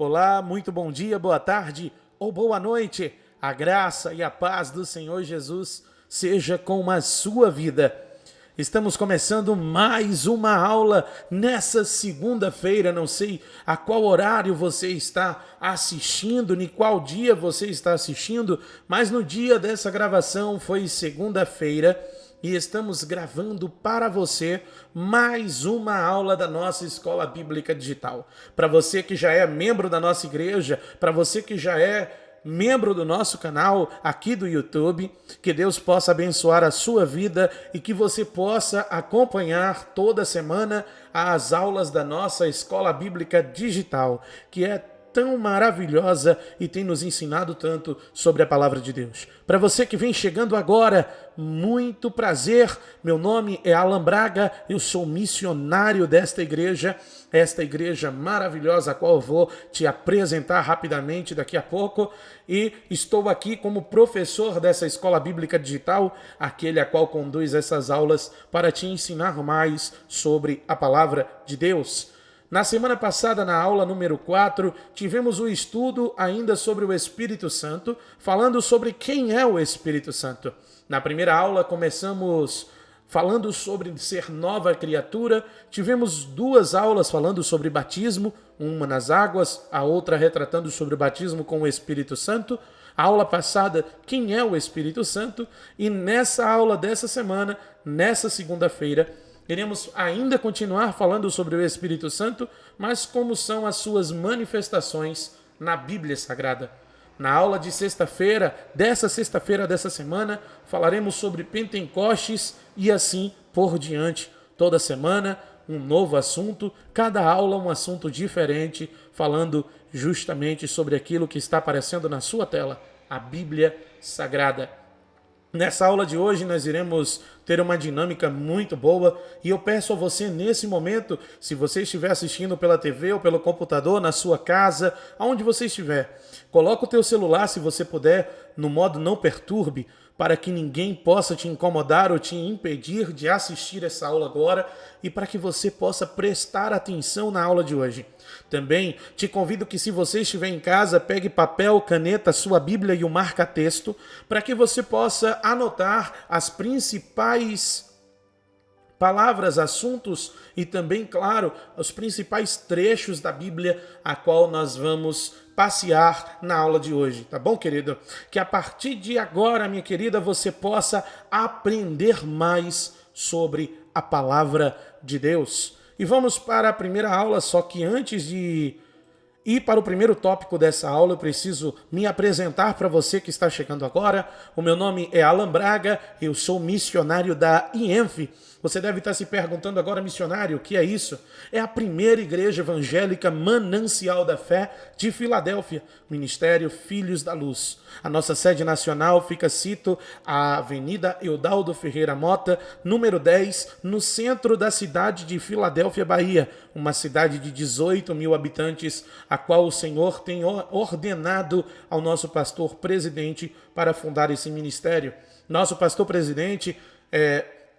Olá, muito bom dia, boa tarde ou boa noite. A graça e a paz do Senhor Jesus seja com a sua vida. Estamos começando mais uma aula nessa segunda-feira. Não sei a qual horário você está assistindo, nem qual dia você está assistindo, mas no dia dessa gravação foi segunda-feira. E estamos gravando para você mais uma aula da nossa Escola Bíblica Digital. Para você que já é membro da nossa igreja, para você que já é membro do nosso canal aqui do YouTube, que Deus possa abençoar a sua vida e que você possa acompanhar toda semana as aulas da nossa Escola Bíblica Digital, que é tão maravilhosa e tem nos ensinado tanto sobre a palavra de Deus. Para você que vem chegando agora, muito prazer. Meu nome é Alan Braga, eu sou missionário desta igreja, esta igreja maravilhosa, a qual eu vou te apresentar rapidamente daqui a pouco, e estou aqui como professor dessa Escola Bíblica Digital, aquele a qual conduz essas aulas para te ensinar mais sobre a palavra de Deus. Na semana passada, na aula número 4, tivemos o estudo ainda sobre o Espírito Santo, falando sobre quem é o Espírito Santo. Na primeira aula, começamos falando sobre ser nova criatura. Tivemos duas aulas falando sobre batismo, uma nas águas, a outra retratando sobre o batismo com o Espírito Santo. A aula passada, quem é o Espírito Santo? E nessa aula dessa semana, nessa segunda-feira, queremos ainda continuar falando sobre o Espírito Santo, mas como são as suas manifestações na Bíblia Sagrada. Na aula de sexta-feira dessa semana, falaremos sobre Pentecostes e assim por diante. Toda semana, um novo assunto, cada aula um assunto diferente, falando justamente sobre aquilo que está aparecendo na sua tela, a Bíblia Sagrada. Nessa aula de hoje nós iremos ter uma dinâmica muito boa e eu peço a você nesse momento, se você estiver assistindo pela TV ou pelo computador, na sua casa, aonde você estiver, coloca o teu celular, se você puder, no modo não perturbe, para que ninguém possa te incomodar ou te impedir de assistir essa aula agora e para que você possa prestar atenção na aula de hoje. Também te convido que, se você estiver em casa, pegue papel, caneta, sua Bíblia e o marca-texto para que você possa anotar as principais palavras, assuntos e também, claro, os principais trechos da Bíblia a qual nós vamos passear na aula de hoje, tá bom, querido? Que a partir de agora, minha querida, você possa aprender mais sobre a palavra de Deus. E vamos para a primeira aula, só que antes de ir para o primeiro tópico dessa aula, eu preciso me apresentar para você que está chegando agora. O meu nome é Alan Braga, eu sou missionário da IENF. Você deve estar se perguntando agora, missionário, o que é isso? É a primeira igreja evangélica Manancial da Fé de Filadélfia, Ministério Filhos da Luz. A nossa sede nacional fica, cito, a Avenida Eudaldo Ferreira Mota, número 10, no centro da cidade de Filadélfia, Bahia, uma cidade de 18 mil habitantes, a qual o Senhor tem ordenado ao nosso pastor presidente para fundar esse ministério. Nosso pastor presidente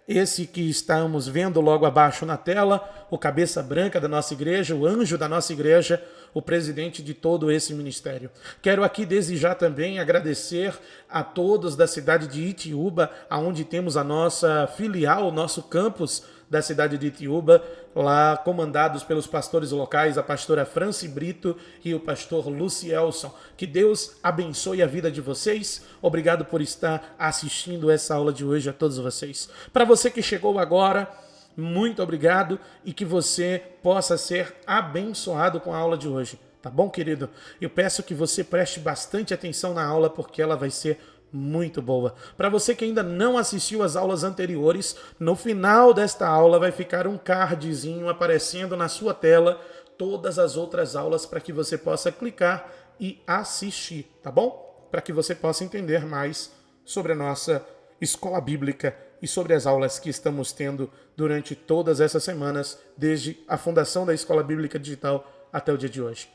esse que estamos vendo logo abaixo na tela, o cabeça branca da nossa igreja, o anjo da nossa igreja, o presidente de todo esse ministério. Quero aqui desde já também agradecer a todos da cidade de Itiúba, onde temos a nossa filial, o nosso campus da cidade de Itiúba, lá comandados pelos pastores locais, a pastora Franci Brito e o pastor Lucielson. Que Deus abençoe a vida de vocês. Obrigado por estar assistindo essa aula de hoje a todos vocês. Para você que chegou agora, muito obrigado e que você possa ser abençoado com a aula de hoje. Tá bom, querido? Eu peço que você preste bastante atenção na aula porque ela vai ser muito boa. Para você que ainda não assistiu às aulas anteriores, no final desta aula vai ficar um cardzinho aparecendo na sua tela, todas as outras aulas para que você possa clicar e assistir, tá bom? Para que você possa entender mais sobre a nossa escola bíblica e sobre as aulas que estamos tendo durante todas essas semanas, desde a fundação da Escola Bíblica Digital até o dia de hoje.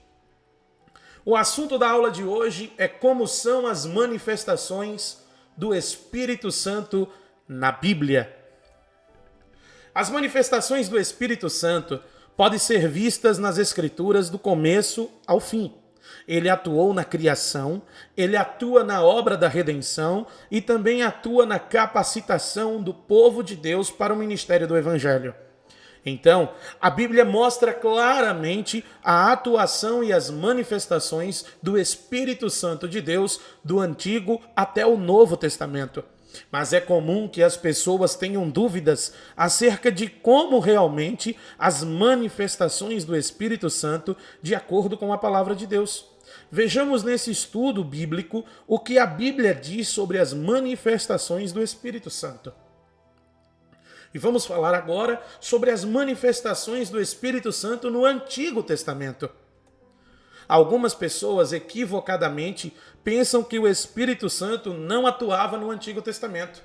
O assunto da aula de hoje é como são as manifestações do Espírito Santo na Bíblia. As manifestações do Espírito Santo pode ser vistas nas Escrituras do começo ao fim. Ele atuou na criação, ele atua na obra da redenção e também atua na capacitação do povo de Deus para o ministério do Evangelho. Então, a Bíblia mostra claramente a atuação e as manifestações do Espírito Santo de Deus do Antigo até o Novo Testamento. Mas é comum que as pessoas tenham dúvidas acerca de como realmente as manifestações do Espírito Santo de acordo com a palavra de Deus. Vejamos nesse estudo bíblico o que a Bíblia diz sobre as manifestações do Espírito Santo. E vamos falar agora sobre as manifestações do Espírito Santo no Antigo Testamento. Algumas pessoas equivocadamente pensam que o Espírito Santo não atuava no Antigo Testamento.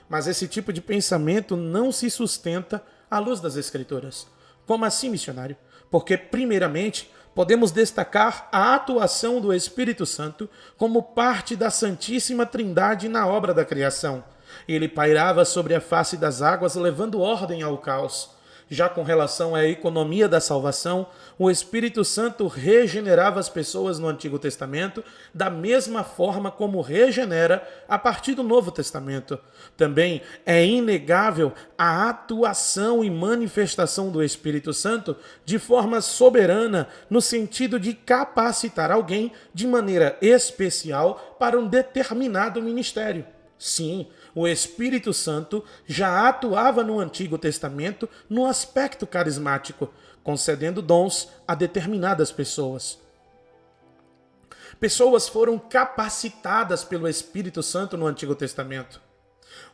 Mas esse tipo de pensamento não se sustenta à luz das Escrituras. Como assim, missionário? Porque, primeiramente, podemos destacar a atuação do Espírito Santo como parte da Santíssima Trindade na obra da criação. Ele pairava sobre a face das águas, levando ordem ao caos. Já com relação à economia da salvação, o Espírito Santo regenerava as pessoas no Antigo Testamento da mesma forma como regenera a partir do Novo Testamento. Também é inegável a atuação e manifestação do Espírito Santo de forma soberana no sentido de capacitar alguém de maneira especial para um determinado ministério. Sim, o Espírito Santo já atuava no Antigo Testamento no aspecto carismático, concedendo dons a determinadas pessoas. Pessoas foram capacitadas pelo Espírito Santo no Antigo Testamento.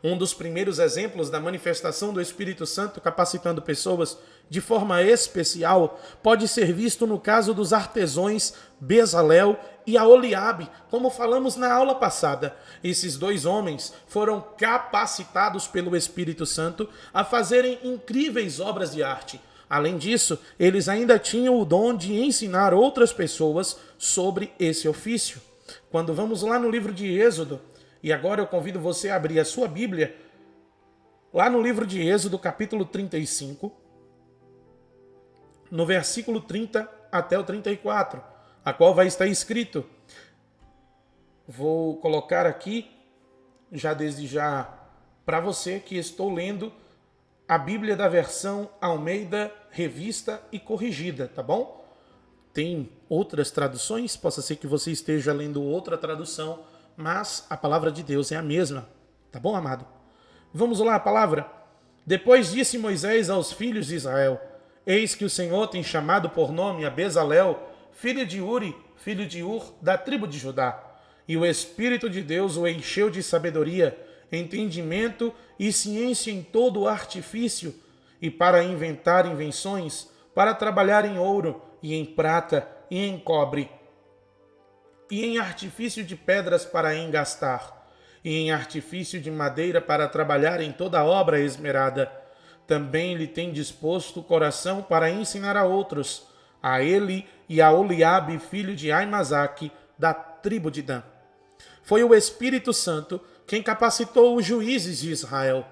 Um dos primeiros exemplos da manifestação do Espírito Santo capacitando pessoas de forma especial pode ser visto no caso dos artesãos Bezalel e Aholiabe, como falamos na aula passada. Esses dois homens foram capacitados pelo Espírito Santo a fazerem incríveis obras de arte. Além disso, eles ainda tinham o dom de ensinar outras pessoas sobre esse ofício. Quando vamos lá no livro de Êxodo, e agora eu convido você a abrir a sua Bíblia, lá no livro de Êxodo, capítulo 35, no versículo 30 até o 34, a qual vai estar escrito. Vou colocar aqui, já desde já, para você que estou lendo a Bíblia da versão Almeida, revista e corrigida, tá bom? Tem outras traduções, possa ser que você esteja lendo outra tradução, mas a palavra de Deus é a mesma, tá bom, amado? Vamos lá, a palavra. Depois disse Moisés aos filhos de Israel: eis que o Senhor tem chamado por nome a Bezalel, filho de Uri, filho de Ur, da tribo de Judá. E o Espírito de Deus o encheu de sabedoria, entendimento e ciência em todo o artifício, e para inventar invenções, para trabalhar em ouro, e em prata, e em cobre, e em artifício de pedras para engastar, e em artifício de madeira para trabalhar em toda obra esmerada. Também lhe tem disposto o coração para ensinar a outros, a ele e a Aholiabe, filho de Aimazaque, da tribo de Dan. Foi o Espírito Santo quem capacitou os juízes de Israel,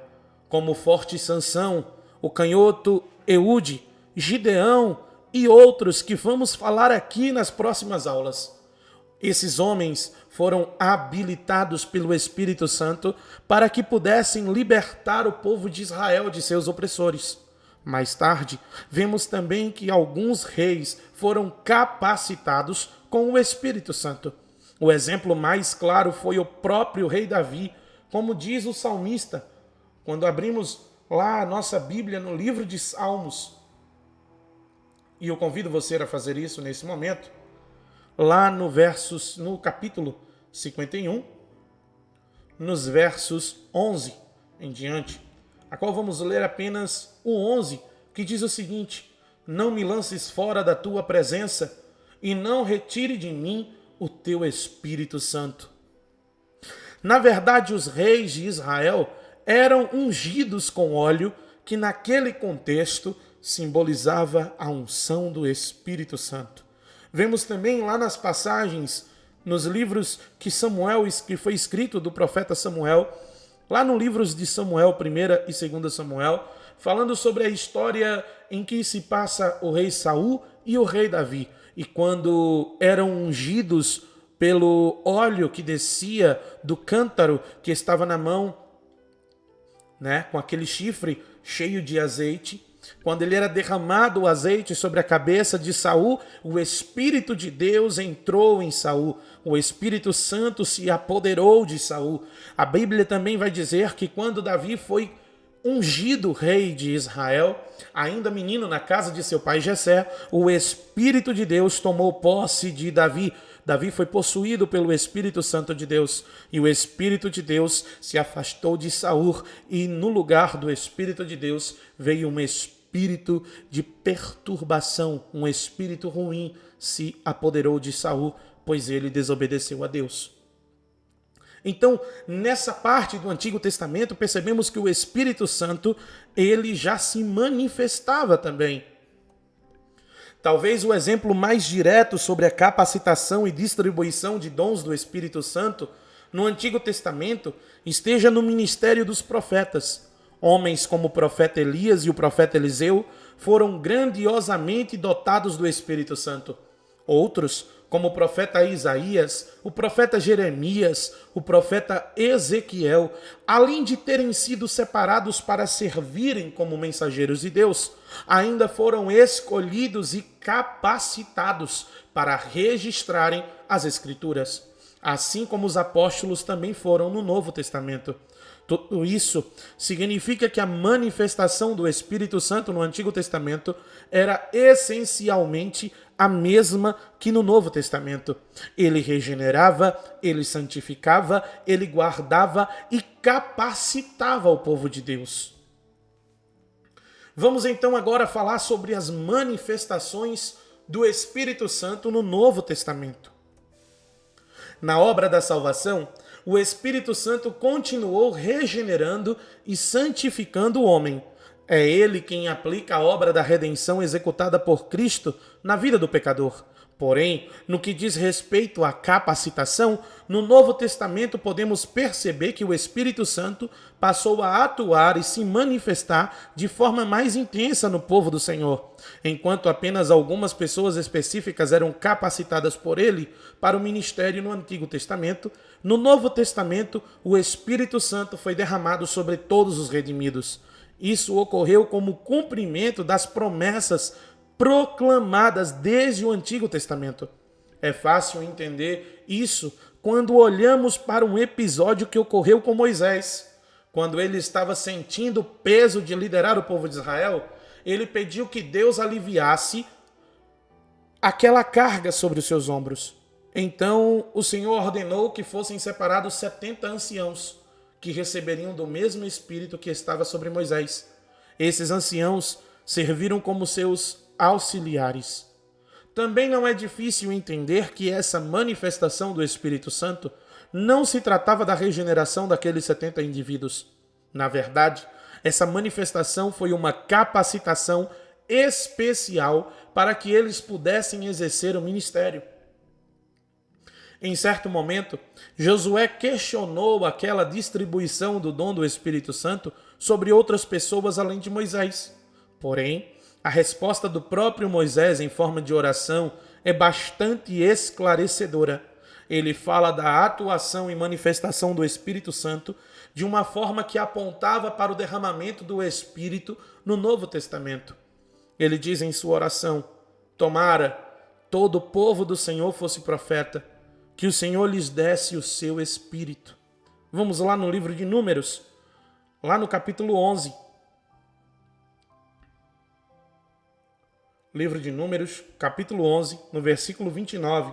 como o forte Sansão, o canhoto Eude, Gideão e outros que vamos falar aqui nas próximas aulas. Esses homens foram habilitados pelo Espírito Santo para que pudessem libertar o povo de Israel de seus opressores. Mais tarde, vemos também que alguns reis foram capacitados com o Espírito Santo. O exemplo mais claro foi o próprio rei Davi, como diz o salmista. Quando abrimos lá a nossa Bíblia no livro de Salmos, e eu convido você a fazer isso nesse momento, lá no capítulo 51, nos versos 11 em diante, a qual vamos ler apenas o 11, que diz o seguinte: não me lances fora da tua presença e não retire de mim o teu Espírito Santo. Na verdade, os reis de Israel eram ungidos com óleo, que naquele contexto simbolizava a unção do Espírito Santo. Vemos também lá nas passagens, nos livros que foi escrito do profeta Samuel, lá no livros de Samuel, 1 e 2 Samuel, falando sobre a história em que se passa o rei Saul e o rei Davi. E quando eram ungidos pelo óleo que descia do cântaro que estava na mão, né, com aquele chifre cheio de azeite, quando ele era derramado o azeite sobre a cabeça de Saul, o Espírito de Deus entrou em Saul, o Espírito Santo se apoderou de Saul. A Bíblia também vai dizer que quando Davi foi ungido rei de Israel, ainda menino na casa de seu pai Jessé, o Espírito de Deus tomou posse de Davi. Davi foi possuído pelo Espírito Santo de Deus, e o Espírito de Deus se afastou de Saul, e no lugar do Espírito de Deus veio um espírito de perturbação, um espírito ruim se apoderou de Saul, pois ele desobedeceu a Deus. Então, nessa parte do Antigo Testamento, percebemos que o Espírito Santo, ele já se manifestava também. Talvez o exemplo mais direto sobre a capacitação e distribuição de dons do Espírito Santo no Antigo Testamento esteja no ministério dos profetas. Homens como o profeta Elias e o profeta Eliseu foram grandiosamente dotados do Espírito Santo. Outros, como o profeta Isaías, o profeta Jeremias, o profeta Ezequiel, além de terem sido separados para servirem como mensageiros de Deus, ainda foram escolhidos e capacitados para registrarem as Escrituras, assim como os apóstolos também foram no Novo Testamento. Tudo isso significa que a manifestação do Espírito Santo no Antigo Testamento era essencialmente a mesma que no Novo Testamento. Ele regenerava, ele santificava, ele guardava e capacitava o povo de Deus. Vamos então agora falar sobre as manifestações do Espírito Santo no Novo Testamento. Na obra da salvação, o Espírito Santo continuou regenerando e santificando o homem. É ele quem aplica a obra da redenção executada por Cristo na vida do pecador. Porém, no que diz respeito à capacitação, no Novo Testamento podemos perceber que o Espírito Santo passou a atuar e se manifestar de forma mais intensa no povo do Senhor. Enquanto apenas algumas pessoas específicas eram capacitadas por ele para o ministério no Antigo Testamento, no Novo Testamento o Espírito Santo foi derramado sobre todos os redimidos. Isso ocorreu como cumprimento das promessas proclamadas desde o Antigo Testamento. É fácil entender isso quando olhamos para um episódio que ocorreu com Moisés. Quando ele estava sentindo o peso de liderar o povo de Israel, ele pediu que Deus aliviasse aquela carga sobre os seus ombros. Então o Senhor ordenou que fossem separados 70 anciãos, que receberiam do mesmo Espírito que estava sobre Moisés. Esses anciãos serviram como seus auxiliares. Também não é difícil entender que essa manifestação do Espírito Santo não se tratava da regeneração daqueles 70 indivíduos. Na verdade, essa manifestação foi uma capacitação especial para que eles pudessem exercer o ministério. Em certo momento, Josué questionou aquela distribuição do dom do Espírito Santo sobre outras pessoas além de Moisés. Porém, a resposta do próprio Moisés em forma de oração é bastante esclarecedora. Ele fala da atuação e manifestação do Espírito Santo de uma forma que apontava para o derramamento do Espírito no Novo Testamento. Ele diz em sua oração: tomara todo o povo do Senhor fosse profeta, que o Senhor lhes desse o seu Espírito. Vamos lá no livro de Números, lá no capítulo 11. Livro de Números, capítulo 11, no versículo 29,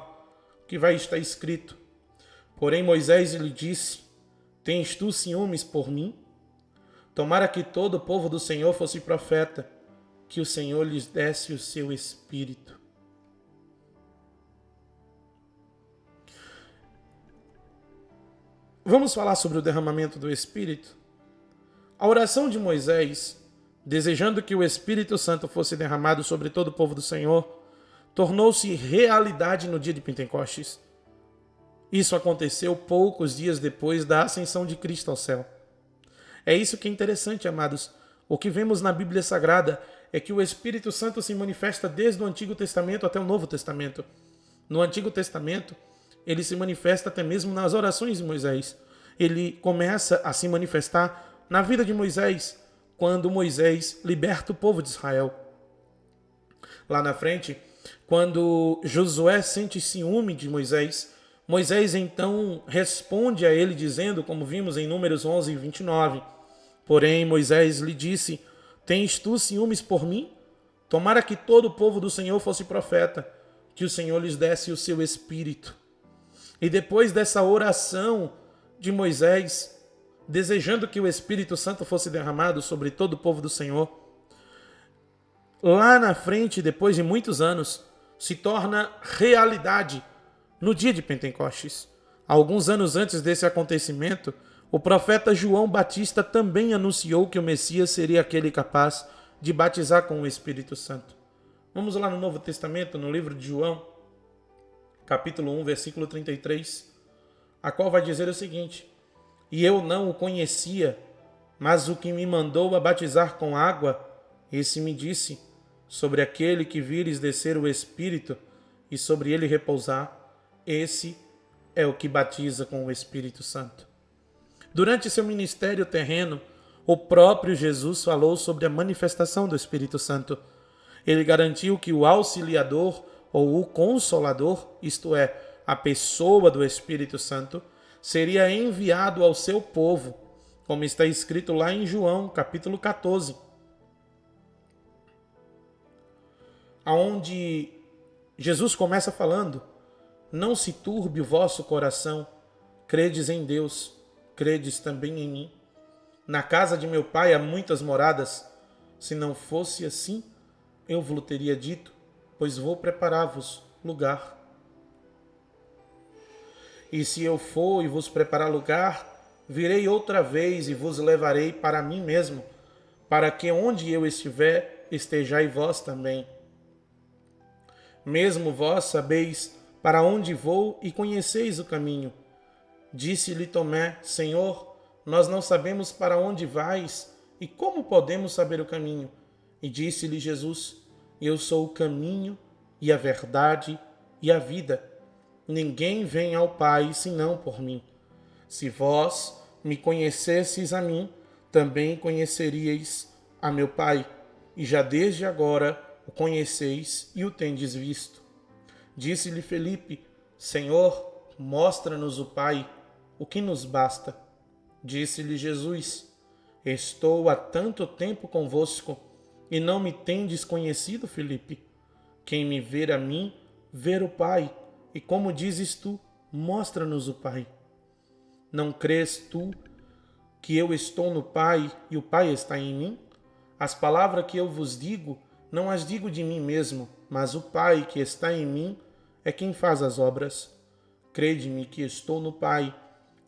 que vai estar escrito: porém Moisés lhe disse: tens tu ciúmes por mim? Tomara que todo o povo do Senhor fosse profeta, que o Senhor lhes desse o seu Espírito. Vamos falar sobre o derramamento do Espírito? A oração de Moisés, desejando que o Espírito Santo fosse derramado sobre todo o povo do Senhor, tornou-se realidade no dia de Pentecostes. Isso aconteceu poucos dias depois da ascensão de Cristo ao céu. É isso que é interessante, amados. O que vemos na Bíblia Sagrada é que o Espírito Santo se manifesta desde o Antigo Testamento até o Novo Testamento. No Antigo Testamento, ele se manifesta até mesmo nas orações de Moisés. Ele começa a se manifestar na vida de Moisés, quando Moisés liberta o povo de Israel. Lá na frente, quando Josué sente ciúme de Moisés, Moisés então responde a ele dizendo, como vimos em Números 11 e 29, porém Moisés lhe disse, tens tu ciúmes por mim? Tomara que todo o povo do Senhor fosse profeta, que o Senhor lhes desse o seu espírito. E depois dessa oração de Moisés, desejando que o Espírito Santo fosse derramado sobre todo o povo do Senhor, lá na frente, depois de muitos anos, se torna realidade no dia de Pentecostes. Alguns anos antes desse acontecimento, o profeta João Batista também anunciou que o Messias seria aquele capaz de batizar com o Espírito Santo. Vamos lá no Novo Testamento, no livro de João, capítulo 1, versículo 33, a qual vai dizer o seguinte, e eu não o conhecia, mas o que me mandou a batizar com água, esse me disse, sobre aquele que vires descer o Espírito e sobre ele repousar, esse é o que batiza com o Espírito Santo. Durante seu ministério terreno, o próprio Jesus falou sobre a manifestação do Espírito Santo. Ele garantiu que o Auxiliador ou o Consolador, isto é, a pessoa do Espírito Santo, seria enviado ao seu povo, como está escrito lá em João, capítulo 14, onde Jesus começa falando, não se turbe o vosso coração, credes em Deus, credes também em mim. Na casa de meu pai há muitas moradas, se não fosse assim, eu vos teria dito, pois vou preparar-vos lugar. E se eu for e vos preparar lugar, virei outra vez e vos levarei para mim mesmo, para que onde eu estiver, estejais vós também. Mesmo vós sabeis para onde vou e conheceis o caminho. Disse-lhe Tomé, Senhor, nós não sabemos para onde vais e como podemos saber o caminho? E disse-lhe Jesus, eu sou o caminho e a verdade e a vida. Ninguém vem ao Pai senão por mim. Se vós me conhecesseis a mim, também conheceríeis a meu Pai, e já desde agora o conheceis e o tendes visto. Disse-lhe Felipe, Senhor, mostra-nos o Pai, o que nos basta. Disse-lhe Jesus, estou há tanto tempo convosco, e não me tendes conhecido, Felipe? Quem me ver a mim, ver o Pai, e como dizes tu, mostra-nos o Pai. Não crês tu que eu estou no Pai e o Pai está em mim? As palavras que eu vos digo, não as digo de mim mesmo, mas o Pai que está em mim é quem faz as obras. Crede-me que estou no Pai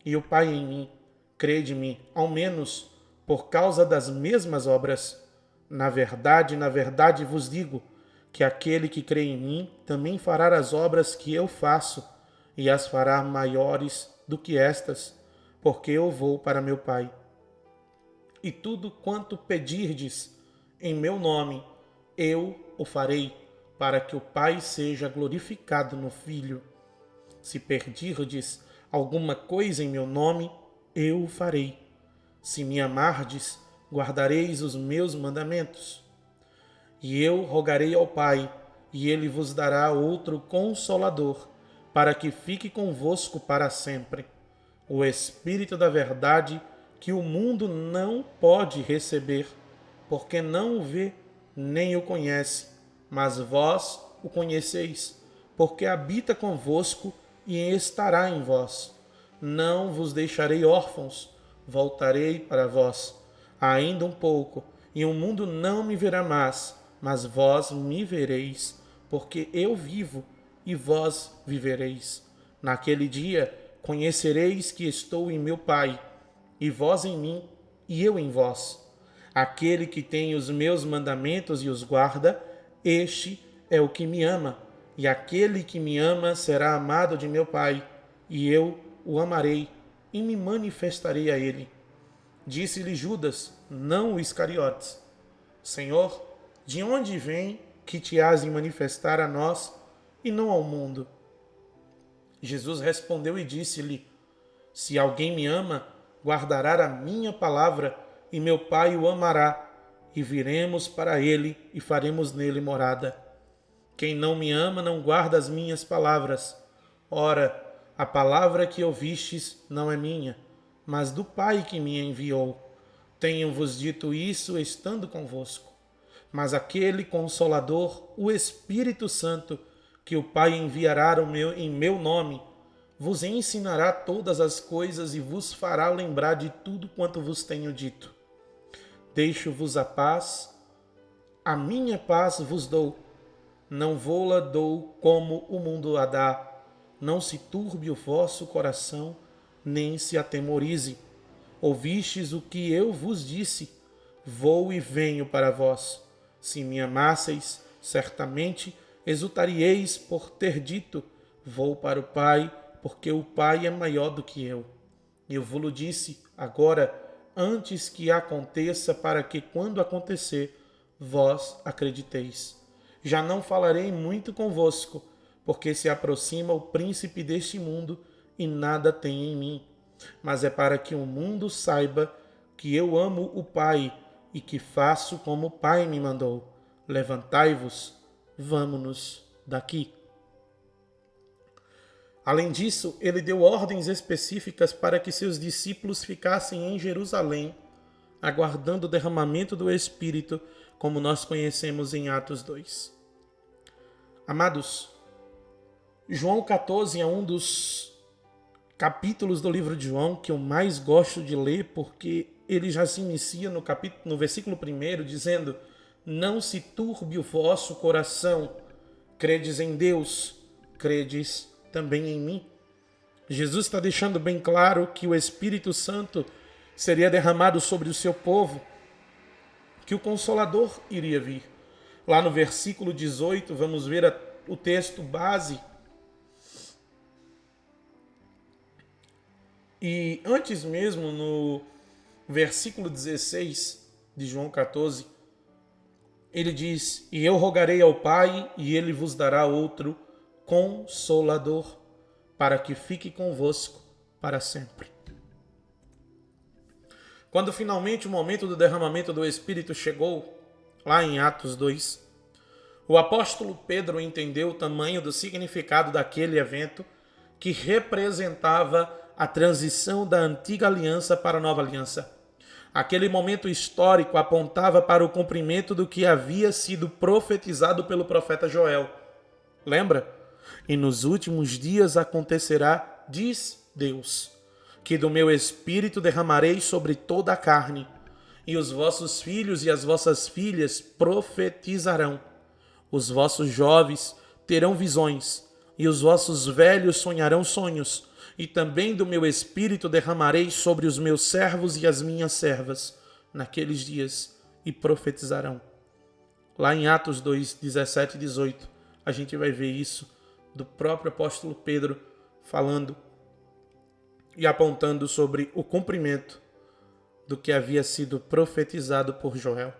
e o Pai em mim. Crede-me, ao menos, por causa das mesmas obras. Na verdade vos digo que aquele que crê em mim também fará as obras que eu faço e as fará maiores do que estas, porque eu vou para meu Pai. E tudo quanto pedirdes em meu nome, eu o farei, para que o Pai seja glorificado no Filho. Se pedirdes alguma coisa em meu nome, eu o farei. Se me amardes, guardareis os meus mandamentos. E eu rogarei ao Pai, e ele vos dará outro Consolador, para que fique convosco para sempre. O Espírito da verdade, que o mundo não pode receber, porque não o vê nem o conhece, mas vós o conheceis, porque habita convosco e estará em vós. Não vos deixarei órfãos, voltarei para vós. Ainda um pouco, e o mundo não me verá mais, mas vós me vereis, porque eu vivo e vós vivereis. Naquele dia conhecereis que estou em meu Pai, e vós em mim, e eu em vós. Aquele que tem os meus mandamentos e os guarda, este é o que me ama, e aquele que me ama será amado de meu Pai, e eu o amarei e me manifestarei a ele. Disse-lhe Judas, não o Iscariotes, Senhor, de onde vem que te has de manifestar a nós e não ao mundo? Jesus respondeu e disse-lhe: Se alguém me ama, guardará a minha palavra, e meu Pai o amará, e viremos para ele e faremos nele morada. Quem não me ama não guarda as minhas palavras. Ora, a palavra que ouvistes não é minha, mas do Pai que me enviou. Tenho-vos dito isso estando convosco. Mas aquele Consolador, o Espírito Santo, que o Pai enviará em meu nome, vos ensinará todas as coisas e vos fará lembrar de tudo quanto vos tenho dito. Deixo-vos a paz, a minha paz vos dou. Não vou-la dou como o mundo a dá. Não se turbe o vosso coração, nem se atemorize. Ouvistes o que eu vos disse, vou e venho para vós. Se me amasseis, certamente exultaríeis por ter dito, vou para o Pai, porque o Pai é maior do que eu. Eu vos disse agora, antes que aconteça, para que quando acontecer, vós acrediteis. Já não falarei muito convosco, porque se aproxima o príncipe deste mundo e nada tem em mim. Mas é para que o mundo saiba que eu amo o Pai e que faço como o Pai me mandou. Levantai-vos, vamo-nos daqui. Além disso, ele deu ordens específicas para que seus discípulos ficassem em Jerusalém, aguardando o derramamento do Espírito, como nós conhecemos em Atos 2. Amados, João 14 é um dos capítulos do livro de João que eu mais gosto de ler, porque ele já se inicia no versículo 1 dizendo: Não se turbe o vosso coração, credes em Deus, credes também em mim. Jesus está deixando bem claro que o Espírito Santo seria derramado sobre o seu povo, que o Consolador iria vir. Lá no versículo 18, vamos ver o texto base. E antes mesmo, no versículo 16 de João 14, ele diz: E eu rogarei ao Pai, e ele vos dará outro Consolador, para que fique convosco para sempre. Quando finalmente o momento do derramamento do Espírito chegou, lá em Atos 2, o apóstolo Pedro entendeu o tamanho do significado daquele evento que representava a transição da antiga aliança para a nova aliança. Aquele momento histórico apontava para o cumprimento do que havia sido profetizado pelo profeta Joel. Lembra? E nos últimos dias acontecerá, diz Deus, que do meu Espírito derramarei sobre toda a carne, e os vossos filhos e as vossas filhas profetizarão. Os vossos jovens terão visões, e os vossos velhos sonharão sonhos, e também do meu Espírito derramarei sobre os meus servos e as minhas servas naqueles dias, e profetizarão. Lá em Atos 2, 17 e 18, a gente vai ver isso do próprio apóstolo Pedro falando e apontando sobre o cumprimento do que havia sido profetizado por Joel.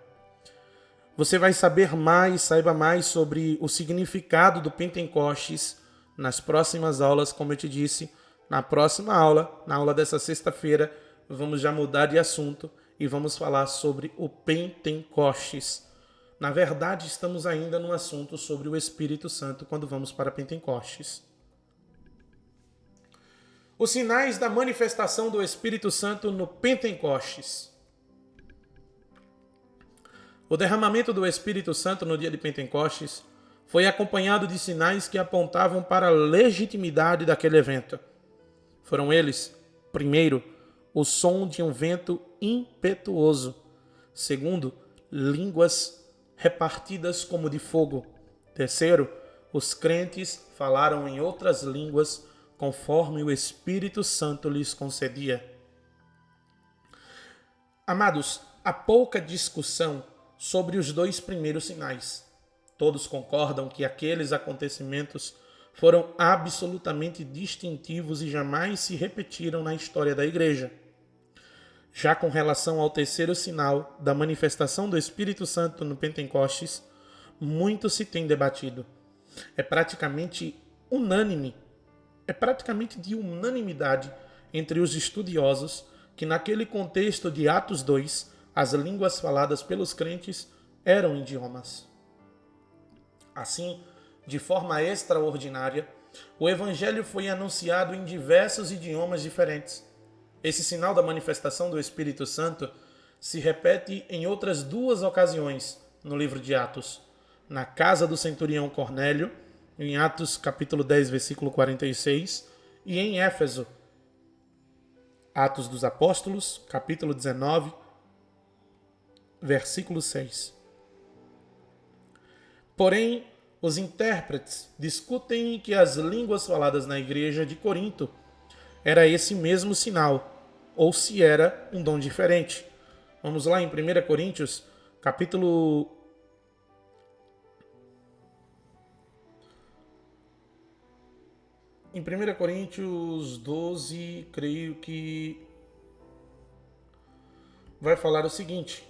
Você vai saiba mais sobre o significado do Pentecostes nas próximas aulas, como eu te disse. Na próxima aula, na aula dessa sexta-feira, vamos já mudar de assunto e vamos falar sobre o Pentecostes. Na verdade, estamos ainda no assunto sobre o Espírito Santo quando vamos para Pentecostes. Os sinais da manifestação do Espírito Santo no Pentecostes. O derramamento do Espírito Santo no dia de Pentecostes foi acompanhado de sinais que apontavam para a legitimidade daquele evento. Foram eles, primeiro, o som de um vento impetuoso. Segundo, línguas repartidas como de fogo. Terceiro, os crentes falaram em outras línguas conforme o Espírito Santo lhes concedia. Amados, há pouca discussão sobre os dois primeiros sinais. Todos concordam que aqueles acontecimentos foram absolutamente distintivos e jamais se repetiram na história da igreja. Já com relação ao terceiro sinal da manifestação do Espírito Santo no Pentecostes, muito se tem debatido. É praticamente unânime, é praticamente de unanimidade entre os estudiosos que naquele contexto de Atos 2, as línguas faladas pelos crentes eram idiomas. Assim, de forma extraordinária, o Evangelho foi anunciado em diversos idiomas diferentes. Esse sinal da manifestação do Espírito Santo se repete em outras duas ocasiões no livro de Atos. Na casa do centurião Cornélio, em Atos capítulo 10, versículo 46, e em Éfeso, Atos dos Apóstolos, capítulo 19, versículo 6. Porém, os intérpretes discutem que as línguas faladas na igreja de Corinto era esse mesmo sinal, ou se era um dom diferente. Vamos lá em 1 Coríntios, capítulo... Em 1 Coríntios 12, creio que vai falar o seguinte: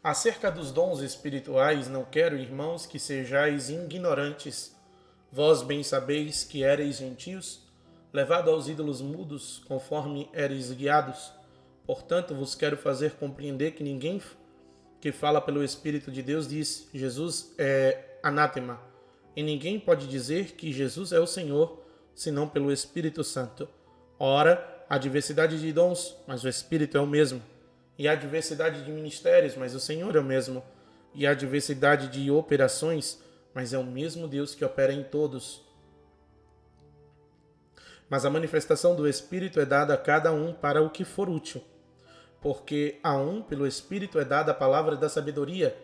acerca dos dons espirituais, não quero, irmãos, que sejais ignorantes. Vós bem sabeis que éreis gentios, levado aos ídolos mudos, conforme éreis guiados. Portanto, vos quero fazer compreender que ninguém que fala pelo Espírito de Deus diz: Jesus é anátema. E ninguém pode dizer que Jesus é o Senhor, senão pelo Espírito Santo. Ora, há diversidade de dons, mas o Espírito é o mesmo. E há diversidade de ministérios, mas o Senhor é o mesmo. E há diversidade de operações, mas é o mesmo Deus que opera em todos. Mas a manifestação do Espírito é dada a cada um para o que for útil. Porque a um, pelo Espírito, é dada a palavra da sabedoria,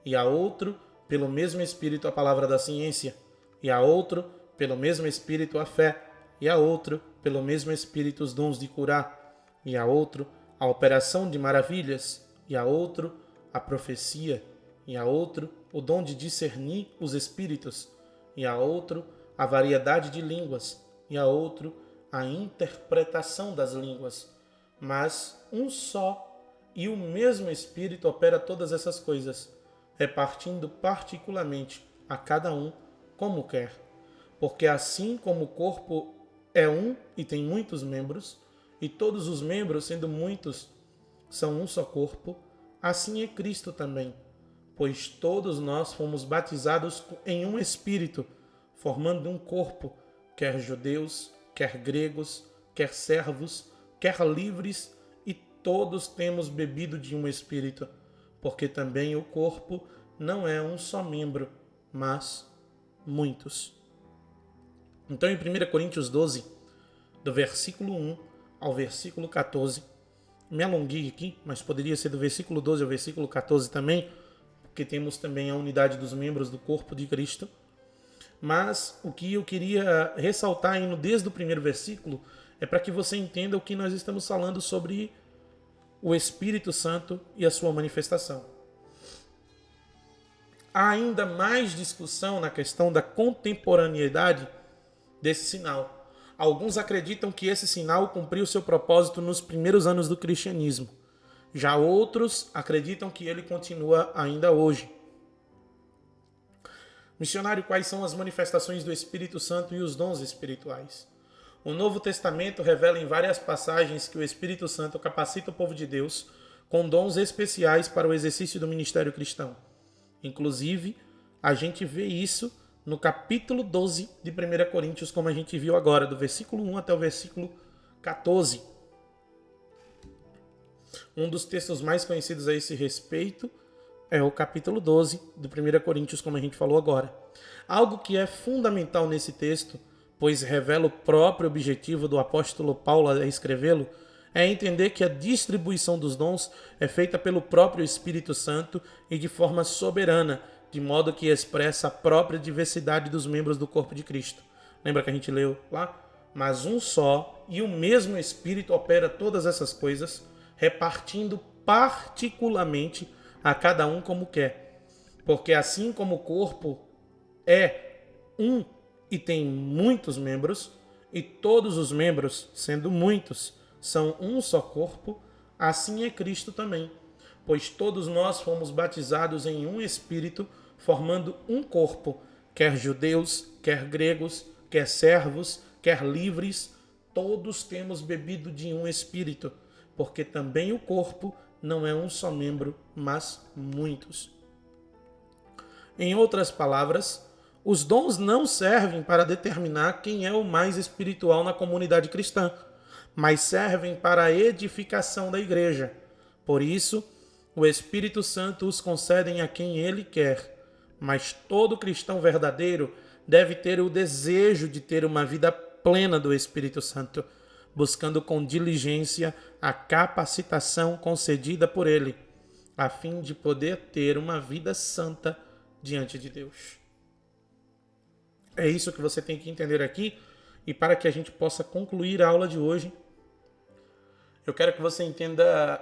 e a outro, pelo mesmo Espírito, a palavra da ciência, e a outro, pelo mesmo Espírito, a fé, e a outro, pelo mesmo Espírito, os dons de curar, e a outro, a operação de maravilhas, e a outro, a profecia, e a outro, o dom de discernir os espíritos, e a outro, a variedade de línguas, e a outro, a interpretação das línguas. Mas um só e o mesmo Espírito opera todas essas coisas, repartindo particularmente a cada um como quer. Porque assim como o corpo é um e tem muitos membros, e todos os membros, sendo muitos, são um só corpo, assim é Cristo também. Pois todos nós fomos batizados em um Espírito, formando um corpo, quer judeus, quer gregos, quer servos, quer livres, e todos temos bebido de um Espírito, porque também o corpo não é um só membro, mas muitos. Então, em 1 Coríntios 12, do versículo 1 ao versículo 14, me alonguei aqui, mas poderia ser do versículo 12 ao versículo 14 também, porque temos também a unidade dos membros do corpo de Cristo. Mas o que eu queria ressaltar indo desde o primeiro versículo é para que você entenda o que nós estamos falando sobre o Espírito Santo e a sua manifestação. Há ainda mais discussão na questão da contemporaneidade desse sinal. Alguns acreditam que esse sinal cumpriu seu propósito nos primeiros anos do cristianismo. Já outros acreditam que ele continua ainda hoje. Missionário, quais são as manifestações do Espírito Santo e os dons espirituais? O Novo Testamento revela em várias passagens que o Espírito Santo capacita o povo de Deus com dons especiais para o exercício do ministério cristão. Inclusive, a gente vê isso no capítulo 12 de 1 Coríntios, como a gente viu agora, do versículo 1 até o versículo 14. Um dos textos mais conhecidos a esse respeito é o capítulo 12 do 1 Coríntios, como a gente falou agora. Algo que é fundamental nesse texto, pois revela o próprio objetivo do apóstolo Paulo a escrevê-lo, é entender que a distribuição dos dons é feita pelo próprio Espírito Santo e de forma soberana, de modo que expressa a própria diversidade dos membros do corpo de Cristo. Lembra que a gente leu lá? Mas um só e o mesmo Espírito opera todas essas coisas, repartindo particularmente a cada um como quer. Porque assim como o corpo é um e tem muitos membros, e todos os membros, sendo muitos, são um só corpo, assim é Cristo também. Pois todos nós fomos batizados em um Espírito, formando um corpo, quer judeus, quer gregos, quer servos, quer livres, todos temos bebido de um Espírito, porque também o corpo não é um só membro, mas muitos. Em outras palavras, os dons não servem para determinar quem é o mais espiritual na comunidade cristã, mas servem para a edificação da igreja. Por isso, o Espírito Santo os concede a quem ele quer, mas todo cristão verdadeiro deve ter o desejo de ter uma vida plena do Espírito Santo, buscando com diligência a capacitação concedida por ele, a fim de poder ter uma vida santa diante de Deus. É isso que você tem que entender aqui, e para que a gente possa concluir a aula de hoje, eu quero que você entenda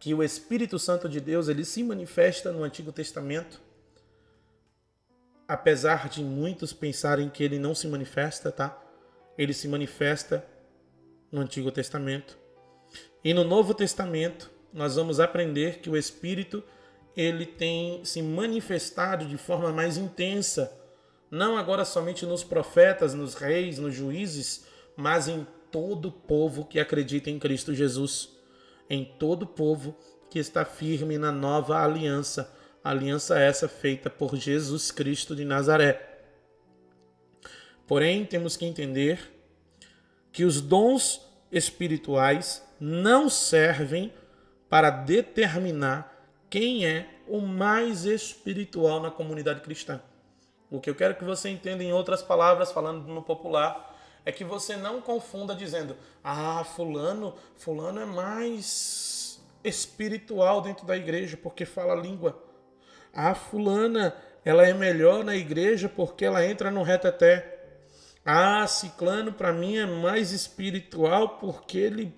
que o Espírito Santo de Deus, ele se manifesta no Antigo Testamento, apesar de muitos pensarem que ele não se manifesta, tá? Ele se manifesta no Antigo Testamento. E no Novo Testamento, nós vamos aprender que o Espírito, ele tem se manifestado de forma mais intensa, não agora somente nos profetas, nos reis, nos juízes, mas em todo o povo que acredita em Cristo Jesus, em todo o povo que está firme na nova aliança, aliança essa feita por Jesus Cristo de Nazaré. Porém, temos que entender que os dons espirituais não servem para determinar quem é o mais espiritual na comunidade cristã. O que eu quero que você entenda, em outras palavras, falando no popular, é que você não confunda dizendo: fulano é mais espiritual dentro da igreja porque fala língua. Fulana, ela é melhor na igreja porque ela entra no reteté. Ciclano para mim é mais espiritual porque ele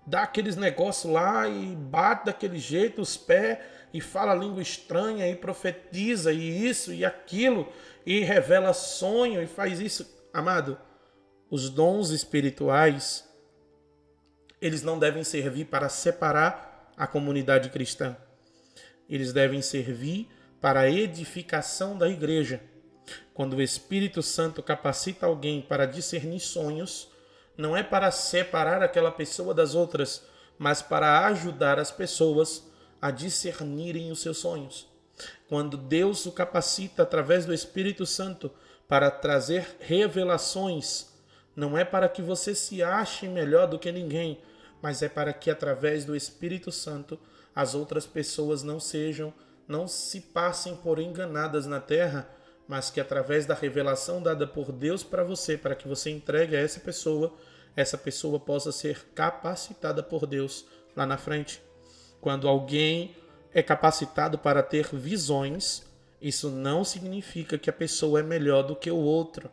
dá aqueles negócios lá e bate daquele jeito os pés e fala língua estranha e profetiza e isso e aquilo e revela sonho e faz isso. Amado, os dons espirituais, eles não devem servir para separar a comunidade cristã. Eles devem servir para a edificação da igreja. Quando o Espírito Santo capacita alguém para discernir sonhos, não é para separar aquela pessoa das outras, mas para ajudar as pessoas a discernirem os seus sonhos. Quando Deus o capacita através do Espírito Santo para trazer revelações, não é para que você se ache melhor do que ninguém, mas é para que através do Espírito Santo as outras pessoas não se passem por enganadas na terra, mas que através da revelação dada por Deus para você, para que você entregue a essa pessoa possa ser capacitada por Deus lá na frente. Quando alguém é capacitado para ter visões, isso não significa que a pessoa é melhor do que o outro.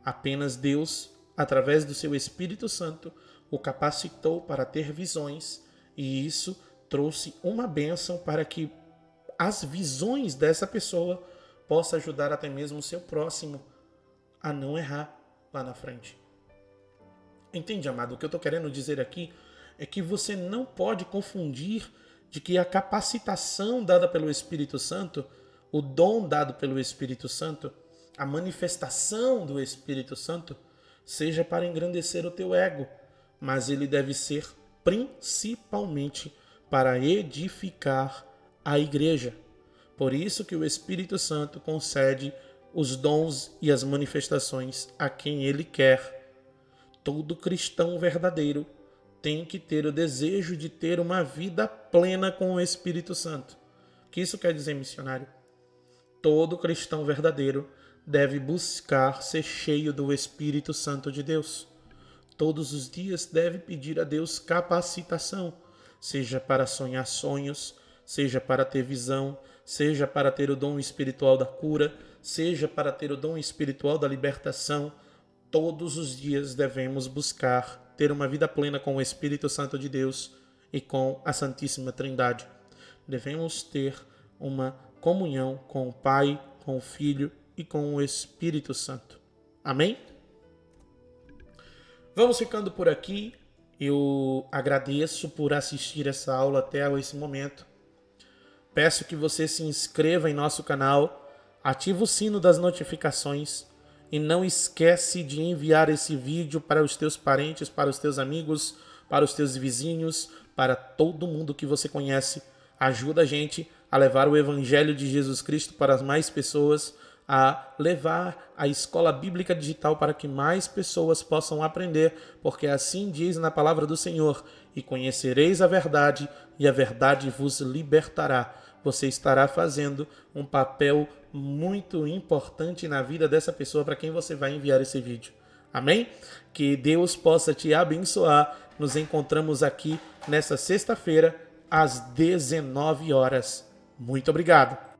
Apenas Deus, através do seu Espírito Santo, o capacitou para ter visões, e isso trouxe uma bênção para que as visões dessa pessoa possa ajudar até mesmo o seu próximo a não errar lá na frente. Entende, amado? O que eu estou querendo dizer aqui é que você não pode confundir de que a capacitação dada pelo Espírito Santo, o dom dado pelo Espírito Santo, a manifestação do Espírito Santo, seja para engrandecer o teu ego, mas ele deve ser principalmente para edificar a igreja. Por isso que o Espírito Santo concede os dons e as manifestações a quem ele quer. Todo cristão verdadeiro tem que ter o desejo de ter uma vida plena com o Espírito Santo. O que isso quer dizer, missionário? Todo cristão verdadeiro deve buscar ser cheio do Espírito Santo de Deus. Todos os dias deve pedir a Deus capacitação, seja para sonhar sonhos, seja para ter visão, seja para ter o dom espiritual da cura, seja para ter o dom espiritual da libertação. Todos os dias devemos buscar ter uma vida plena com o Espírito Santo de Deus e com a Santíssima Trindade. Devemos ter uma comunhão com o Pai, com o Filho e com o Espírito Santo. Amém? Vamos ficando por aqui. Eu agradeço por assistir essa aula até esse momento. Peço que você se inscreva em nosso canal, ative o sino das notificações e não esquece de enviar esse vídeo para os teus parentes, para os teus amigos, para os teus vizinhos, para todo mundo que você conhece. Ajuda a gente a levar o Evangelho de Jesus Cristo para mais pessoas, a levar a escola bíblica digital para que mais pessoas possam aprender, porque assim diz na palavra do Senhor: e conhecereis a verdade, e a verdade vos libertará. Você estará fazendo um papel muito importante na vida dessa pessoa para quem você vai enviar esse vídeo. Amém? Que Deus possa te abençoar. Nos encontramos aqui nessa sexta-feira, às 19 horas. Muito obrigado.